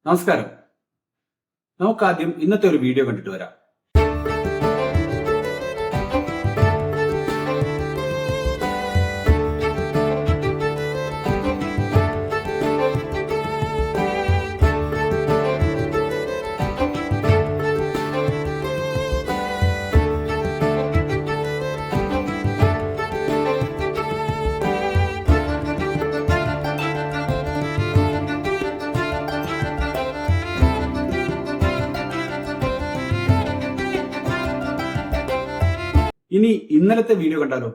നമസ്കാരം. നമുക്കാദ്യം ഇന്നത്തെ ഒരു വീഡിയോ കണ്ടിട്ട് വരാം. ഇനി ഇന്നലത്തെ വീഡിയോ കണ്ടാലോ?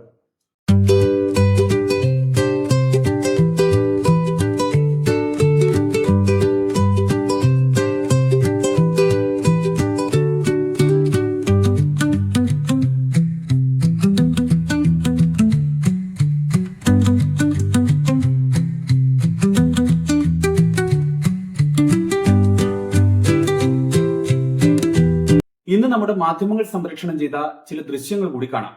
ഇന്ന് നമ്മുടെ മാധ്യമങ്ങൾ സംപ്രേഷണം ചെയ്ത ചില ദൃശ്യങ്ങൾ കൂടി കാണാം.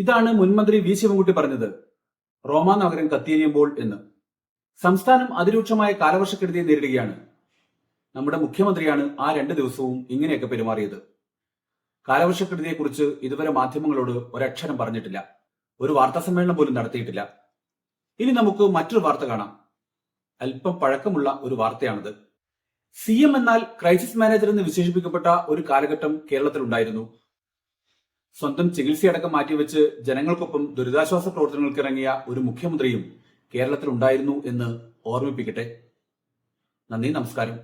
ഇതാണ് മുൻമന്ത്രി വി ശിവൻകുട്ടി പറഞ്ഞത് റോമാ നഗരം കത്തിയെരിയുമ്പോൾ എന്ന്. സംസ്ഥാനം അതിരൂക്ഷമായ കാലവർഷക്കെടുതിയെ നേരിടുകയാണ്. നമ്മുടെ മുഖ്യമന്ത്രിയാണ് ആ 2 ദിവസവും ഇങ്ങനെയൊക്കെ പെരുമാറിയത്. കാലവർഷക്കെടുതിയെക്കുറിച്ച് ഇതുവരെ മാധ്യമങ്ങളോട് ഒരക്ഷരം പറഞ്ഞിട്ടില്ല, ഒരു വാർത്താ സമ്മേളനം പോലും നടത്തിയിട്ടില്ല. ഇനി നമുക്ക് മറ്റൊരു വാർത്ത കാണാം. അല്പം പഴക്കമുള്ള ഒരു വാർത്തയാണിത്. CM എന്നാൽ ക്രൈസിസ് മാനേജർ എന്ന് വിശേഷിപ്പിക്കപ്പെട്ട ഒരു കാലഘട്ടം കേരളത്തിലുണ്ടായിരുന്നു. സ്വന്തം ചികിത്സയടക്കം മാറ്റിവെച്ച് ജനങ്ങൾക്കൊപ്പം ദുരിതാശ്വാസ പ്രവർത്തനങ്ങൾക്ക് ഇറങ്ങിയ ഒരു മുഖ്യമന്ത്രിയും കേരളത്തിൽ ഉണ്ടായിരുന്നു എന്ന് ഓർമ്മിപ്പിക്കട്ടെ. നന്ദി, നമസ്കാരം.